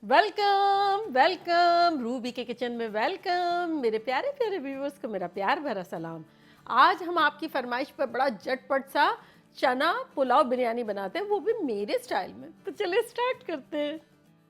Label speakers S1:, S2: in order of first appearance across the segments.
S1: Welcome welcome Ruby के kitchen में welcome. मेरे प्यारे प्यारे व्यूअर्स को मेरा प्यार भरा सलाम। आज हम आपकी फरमाइश पर बड़ा झटपट सा चना पुलाव बिरयानी बनाते हैं, वो भी मेरे स्टाइल में। तो चलिए स्टार्ट करते हैं।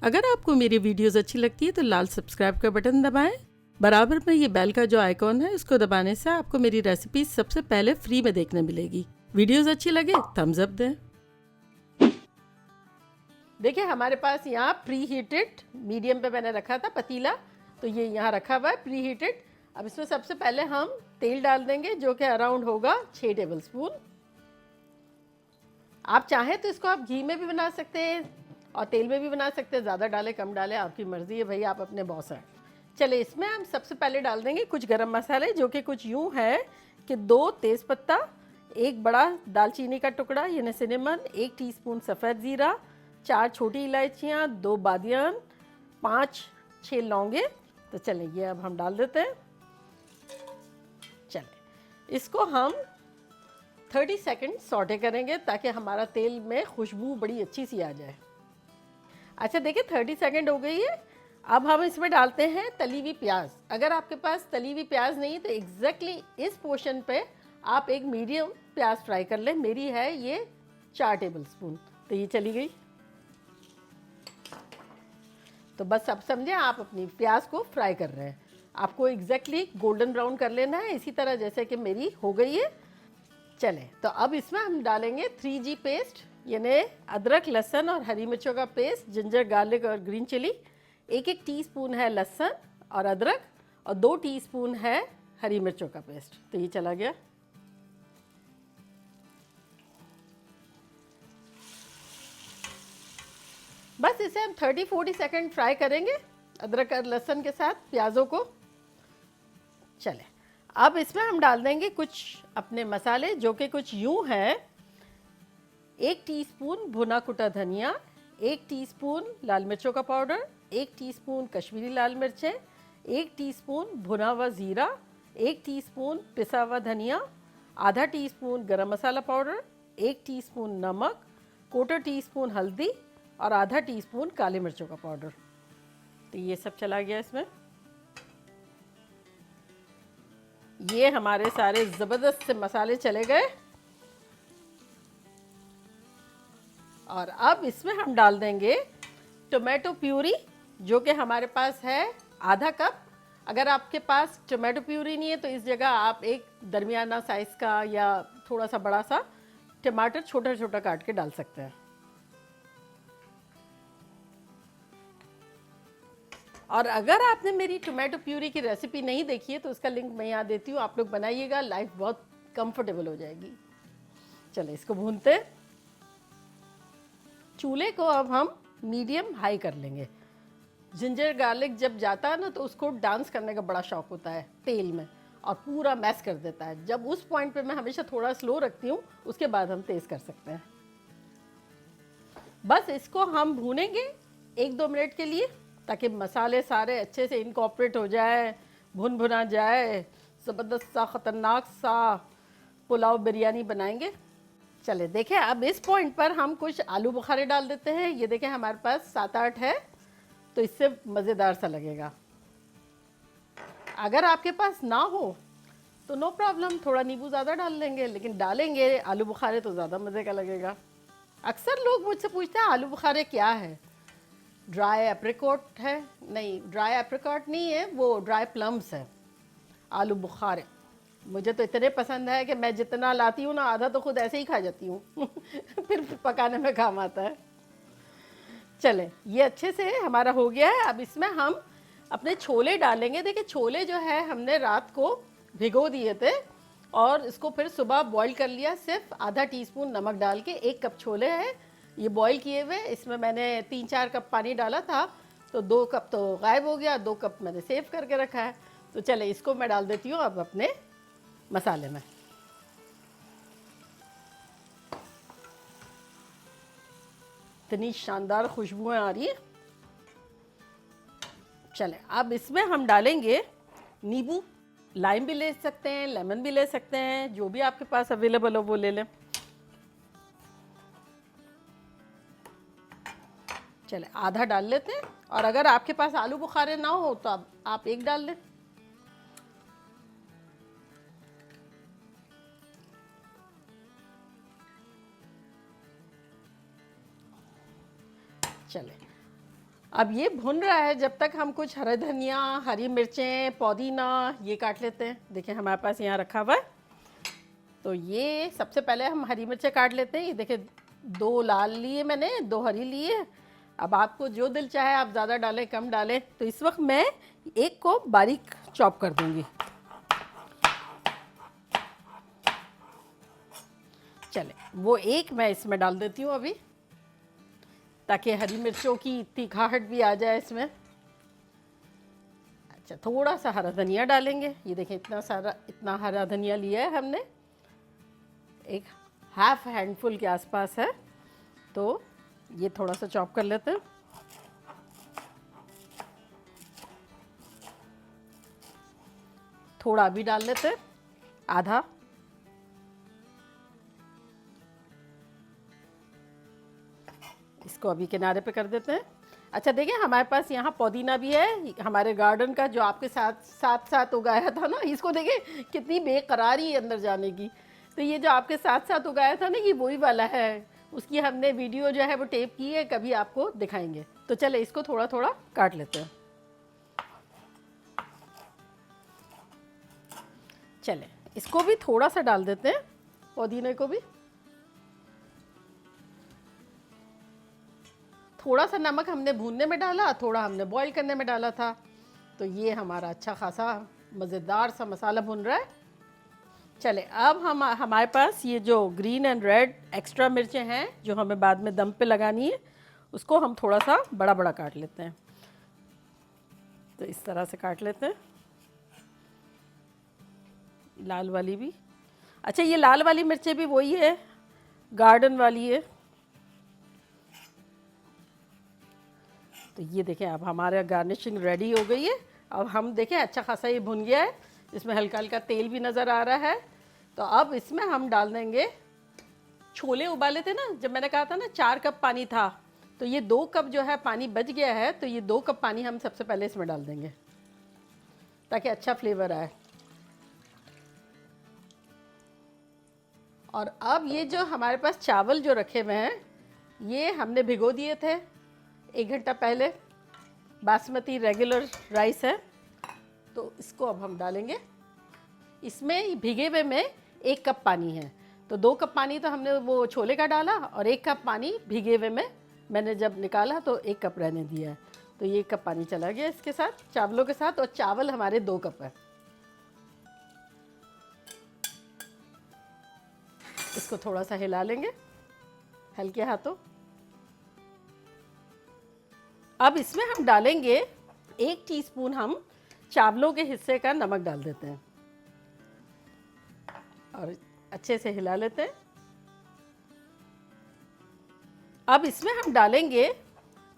S1: अगर आपको मेरी वीडियोस अच्छी लगती है तो लाल सब्सक्राइब का बटन दबाएं। बराबर में ये बेल का जो आइकॉन है इसको दबाने से आपको मेरी रेसिपी सबसे पहले फ्री में देखने मिलेगी। वीडियोस अच्छी लगे थम्स अप दें। देखिए हमारे पास यहाँ प्री हीटेड मीडियम पे मैंने रखा था पतीला, तो ये यहाँ रखा हुआ है प्री हीटेड। अब इसमें सबसे पहले हम तेल डाल देंगे जो कि अराउंड होगा 6 टेबल स्पून। आप चाहें तो इसको आप घी में भी बना सकते हैं और तेल में भी बना सकते हैं, ज़्यादा डालें कम डालें आपकी मर्ज़ी है भाई, आप अपने बॉस हैं। चलिए इसमें हम सबसे पहले डाल देंगे कुछ गरम मसाले जो कि कुछ यूँ है कि 2 तेज़पत्ता, 1 बड़ा दालचीनी का टुकड़ा यानी सिनेमन, 1 टीस्पून सफ़ेद ज़ीरा, 4 छोटी इलायचियाँ, 2 बादियान, 5-6 लौंगे। तो चलें ये अब हम डाल देते हैं। चलें इसको हम 30 सेकंड सौटे करेंगे ताकि हमारा तेल में खुशबू बड़ी अच्छी सी आ जाए। अच्छा देखिए 30 सेकंड हो गई है। अब हम इसमें डालते हैं तली हुई प्याज। अगर आपके पास तली हुई प्याज नहीं है तो एग्जैक्टली इस पोर्शन पे आप एक मीडियम प्याज फ्राई कर लें। मेरी है ये 4 टेबल स्पून, तो ये चली गई। तो बस अब समझे आप अपनी प्याज को फ्राई कर रहे हैं। आपको एग्जैक्टली गोल्डन ब्राउन कर लेना है, इसी तरह जैसे कि मेरी हो गई है। चले तो अब इसमें हम डालेंगे 3G पेस्ट यानी अदरक लहसुन और हरी मिर्चों का पेस्ट, जिंजर गार्लिक और ग्रीन चिली। 1-1 टीस्पून है लहसुन और अदरक और 2 टीस्पून है हरी मिर्चों का पेस्ट। तो ये चला गया। बस इसे हम 30-40 सेकंड फ्राई करेंगे अदरक और लहसुन के साथ प्याज़ों को। चले अब इसमें हम डाल देंगे कुछ अपने मसाले जो कि कुछ यूँ हैं। 1 टीस्पून भुना कुटा धनिया, 1 टीस्पून लाल मिर्चों का पाउडर, 1 टीस्पून कश्मीरी लाल मिर्चें, 1 टीस्पून भुना हुआ ज़ीरा, 1 टीस्पून पिसा हुआ धनिया, आधा टीस्पून गरम मसाला पाउडर, 1 टीस्पून नमक, 1/4 टीस्पून हल्दी और आधा टीस्पून काली मिर्चों का पाउडर। तो ये सब चला गया इसमें। ये हमारे सारे ज़बरदस्त से मसाले चले गए और अब इसमें हम डाल देंगे टोमेटो प्यूरी जो कि हमारे पास है आधा कप। अगर आपके पास टोमेटो प्यूरी नहीं है तो इस जगह आप एक दरमियाना साइज़ का या थोड़ा सा बड़ा सा टमाटर छोटा छोटा काट के डाल सकते हैं। और अगर आपने मेरी टोमेटो प्यूरी की रेसिपी नहीं देखी है तो उसका लिंक मैं यहाँ देती हूँ, आप लोग बनाइएगा, लाइफ बहुत कंफर्टेबल हो जाएगी। चलो इसको भूनते हैं। चूल्हे को अब हम मीडियम हाई कर लेंगे। जिंजर गार्लिक जब जाता है ना तो उसको डांस करने का बड़ा शौक होता है तेल में और पूरा मैश कर देता है। जब उस पॉइंट पे मैं हमेशा थोड़ा स्लो रखती हूँ, उसके बाद हम तेज़ कर सकते हैं। बस इसको हम भूनेंगे 1-2 मिनट के लिए ताकि मसाले सारे अच्छे से इनकॉर्पोरेट हो जाए, भुन भुना जाए, ज़बरदस्त सा ख़तरनाक सा पुलाव बिरयानी बनाएंगे। चले देखें अब इस पॉइंट पर हम कुछ आलू बुखारे डाल देते हैं। ये देखें हमारे पास 7-8 है, तो इससे मज़ेदार सा लगेगा। अगर आपके पास ना हो तो नो प्रॉब्लम, थोड़ा नींबू ज़्यादा डाल लेंगे, लेकिन डालेंगे आलू बुखारे तो ज़्यादा मज़े का लगेगा। अक्सर लोग मुझसे पूछते हैं आलू बुखारे क्या है। ड्राई एप्रिकॉट है? नहीं, ड्राई एप्रिकॉट नहीं है, वो ड्राई प्लम्स है आलू बुखारे। मुझे तो इतने पसंद है कि मैं जितना लाती हूँ ना आधा तो खुद ऐसे ही खा जाती हूँ फिर पकाने में काम आता है। चले ये अच्छे से हमारा हो गया है। अब इसमें हम अपने छोले डालेंगे। देखिए छोले जो है हमने रात को भिगो दिए थे और इसको फिर सुबह बॉईल कर लिया, सिर्फ आधा टीस्पून नमक डाल के। 1 कप छोले हैं ये बॉईल किए हुए। इसमें मैंने 3-4 कप पानी डाला था तो 2 कप तो गायब हो गया, 2 कप मैंने सेव करके रखा है। तो चले इसको मैं डाल देती हूँ अब अपने मसाले में। इतनी शानदार खुशबुएं आ रही है। चले अब इसमें हम डालेंगे नींबू। लाइम भी ले सकते हैं, लेमन भी ले सकते हैं, जो भी आपके पास अवेलेबल हो वो ले लें। चले आधा डाल लेते हैं, और अगर आपके पास आलू बुखारे ना हो तो आप एक डाल लें। चले अब ये भुन रहा है, जब तक हम कुछ हरा धनिया, हरी मिर्चें, पुदीना ये काट लेते हैं। देखिए हमारे पास यहाँ रखा हुआ है, तो ये सबसे पहले हम हरी मिर्चें काट लेते हैं। ये देखिए 2 लाल लिए मैंने, 2 हरी लिए। अब आपको जो दिल चाहे आप ज़्यादा डालें कम डालें। तो इस वक्त मैं एक को बारीक चॉप कर दूंगी। चले वो एक मैं इसमें डाल देती हूँ अभी, ताकि हरी मिर्चों की तीखाहट भी आ जाए इसमें। अच्छा, थोड़ा सा हरा धनिया डालेंगे। ये देखिए इतना हरा धनिया लिया है हमने, एक हाफ हैंडफुल के आसपास है। तो ये थोड़ा सा चॉप कर लेते हैं। थोड़ा अभी डाल लेते हैं, आधा। इसको अभी किनारे पे कर देते हैं। अच्छा देखिए हमारे पास यहाँ पुदीना भी है, हमारे गार्डन का, जो आपके साथ उगाया था ना। इसको देखिए कितनी बेकरारी है अंदर जाने की। तो ये जो आपके साथ उगाया था ना, ये वही वाला है। उसकी हमने वीडियो जो है वो टेप की है, कभी आपको दिखाएंगे। तो चले इसको थोड़ा थोड़ा काट लेते हैं। चले इसको भी थोड़ा सा डाल देते हैं, पुदीने को भी। थोड़ा सा नमक हमने भूनने में डाला, थोड़ा हमने बॉईल करने में डाला था। तो ये हमारा अच्छा खासा मज़ेदार सा मसाला भुन रहा है। चले अब हमारे पास ये जो ग्रीन एंड रेड एक्स्ट्रा मिर्चें हैं, जो हमें बाद में दम पे लगानी है, उसको हम थोड़ा सा बड़ा बड़ा काट लेते हैं। तो इस तरह से काट लेते हैं। लाल वाली भी, अच्छा ये लाल वाली मिर्चें भी वही है, गार्डन वाली है। तो ये देखें अब हमारा गार्निशिंग रेडी हो गई है। अब हम देखें अच्छा खासा ये भुन गया है, इसमें हल्का हल्का तेल भी नज़र आ रहा है। तो अब इसमें हम डाल देंगे छोले उबाले थे ना, जब मैंने कहा था ना 4 कप पानी था, तो ये 2 कप जो है पानी बच गया है। तो ये 2 कप पानी हम सबसे पहले इसमें डाल देंगे, ताकि अच्छा फ्लेवर आए। और अब ये जो हमारे पास चावल जो रखे हुए हैं, ये हमने भिगो दिए थे 1 घंटा पहले। बासमती रेगुलर राइस है। तो इसको अब हम डालेंगे। इसमें भिगे हुए में 1 कप पानी है। तो 2 कप पानी तो हमने वो छोले का डाला, और 1 कप पानी भिगे हुए में मैंने जब निकाला तो 1 कप रहने दिया है। तो ये 1 कप पानी चला गया इसके साथ, चावलों के साथ। और चावल हमारे 2 कप है। इसको थोड़ा सा हिला लेंगे हल्के हाथों। अब इसमें हम डालेंगे 1 टीस्पून, हम चावलों के हिस्से का नमक डाल देते हैं, और अच्छे से हिला लेते हैं। अब इसमें हम डालेंगे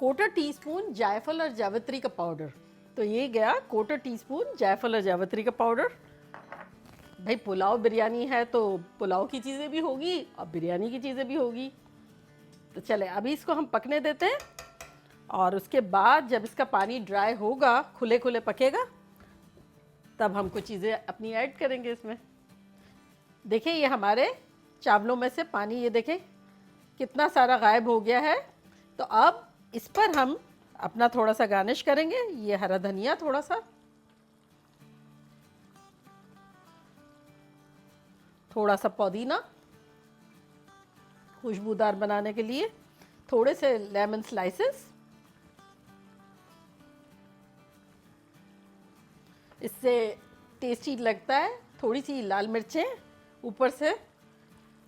S1: 1/4 टीस्पून जायफल और जावित्री का पाउडर। तो ये गया 1/4 टीस्पून जायफल और जावित्री का पाउडर। भाई पुलाव बिरयानी है तो पुलाव की चीज़ें भी होगी और बिरयानी की चीज़ें भी होगी। तो चले अभी इसको हम पकने देते हैं, और उसके बाद जब इसका पानी ड्राई होगा, खुले खुले पकेगा, तब हम कुछ चीज़ें अपनी ऐड करेंगे इसमें। देखिए ये हमारे चावलों में से पानी ये देखें कितना सारा गायब हो गया है। तो अब इस पर हम अपना थोड़ा सा गार्निश करेंगे। ये हरा धनिया, थोड़ा सा पुदीना खुशबूदार बनाने के लिए, थोड़े से लेमन स्लाइसेस, इससे टेस्टी लगता है। थोड़ी सी लाल मिर्चें ऊपर से,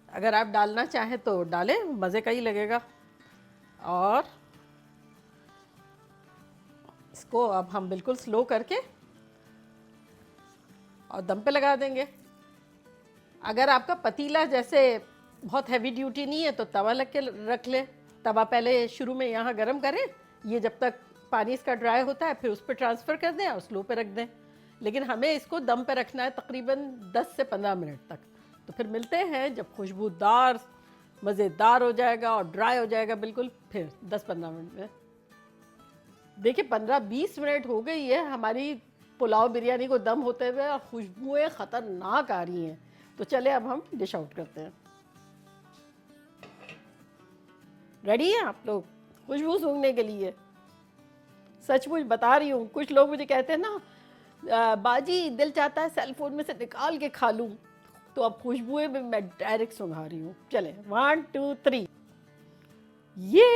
S1: अगर आप डालना चाहें तो डालें, मज़े का ही लगेगा। और इसको अब हम बिल्कुल स्लो करके और दम पे लगा देंगे। अगर आपका पतीला जैसे बहुत हैवी ड्यूटी नहीं है तो तवा लग के रख ले। तवा पहले शुरू में यहाँ गरम करें, ये जब तक पानी इसका ड्राई होता है फिर उस पर ट्रांसफ़र कर दें और स्लो पे रख दें। लेकिन हमें इसको दम पे रखना है तकरीबन 10 से 15 मिनट तक। तो फिर मिलते हैं जब खुशबूदार मज़ेदार हो जाएगा और ड्राई हो जाएगा बिल्कुल, फिर 10-15 मिनट में। देखिए 15-20 मिनट हो गई है हमारी पुलाव बिरयानी को दम होते हुए और खुशबुएं ख़तरनाक आ रही हैं। तो चले अब हम डिश आउट करते हैं। रेडी हैं आप लोग खुशबू सूंघने के लिए? सचमुच बता रही हूँ, कुछ लोग मुझे कहते हैं ना बाजी दिल चाहता है सेल फोन में से निकाल के खा लूँ, तो अब खुशबुएं भी मैं डायरेक्ट सूंघा रही हूँ। चले 1 2 3। ये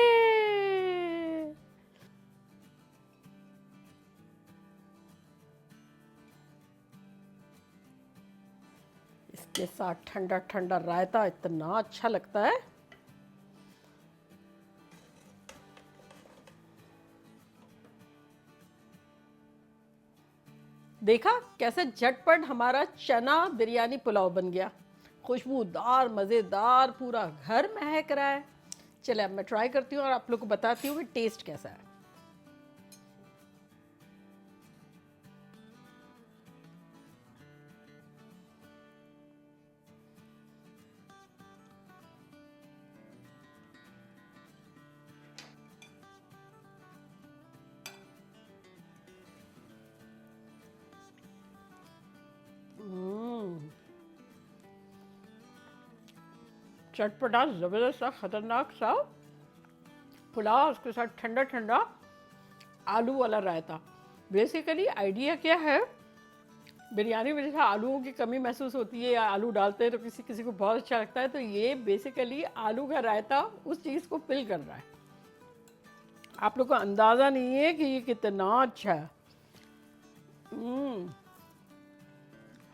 S1: इसके साथ ठंडा ठंडा रायता इतना अच्छा लगता है। देखा कैसे झटपट हमारा चना बिरयानी पुलाव बन गया, खुशबूदार मज़ेदार, पूरा घर महक रहा है। चले अब मैं ट्राई करती हूँ और आप लोग को बताती हूँ कि टेस्ट कैसा है। चटपटा ज़बरदस्त सा खतरनाक सा पुलाव, उसके साथ ठंडा ठंडा आलू वाला रायता। बेसिकली आइडिया क्या है, बिरयानी में जैसे आलूओं की कमी महसूस होती है या आलू डालते हैं तो किसी किसी को बहुत अच्छा लगता है, तो ये बेसिकली आलू का रायता उस चीज़ को फिल कर रहा है। आप लोग को अंदाज़ा नहीं है कि ये कितना अच्छा है।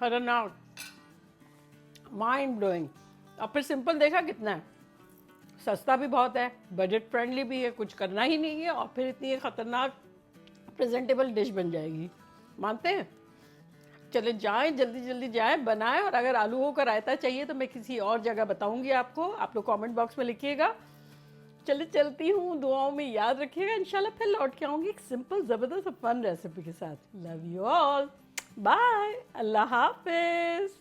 S1: खतरनाक, माइंड ब्लोइंग। और फिर सिंपल देखा कितना है, सस्ता भी बहुत है, बजट फ्रेंडली भी है, कुछ करना ही नहीं है और फिर इतनी खतरनाक प्रेजेंटेबल डिश बन जाएगी। मानते हैं? चले जाएं, जल्दी जल्दी जाएं, बनाएं। और अगर आलूओं का रायता चाहिए तो मैं किसी और जगह बताऊंगी आपको, आप लोग कमेंट बॉक्स में लिखिएगा। चले चलती हूँ, दुआओं में याद रखिएगा। इंशाल्लाह फिर लौट के आऊँगी एक सिंपल ज़बरदस्त फन रेसिपी के साथ। लव यू ऑल, बाय, अल्लाह हाफिज़।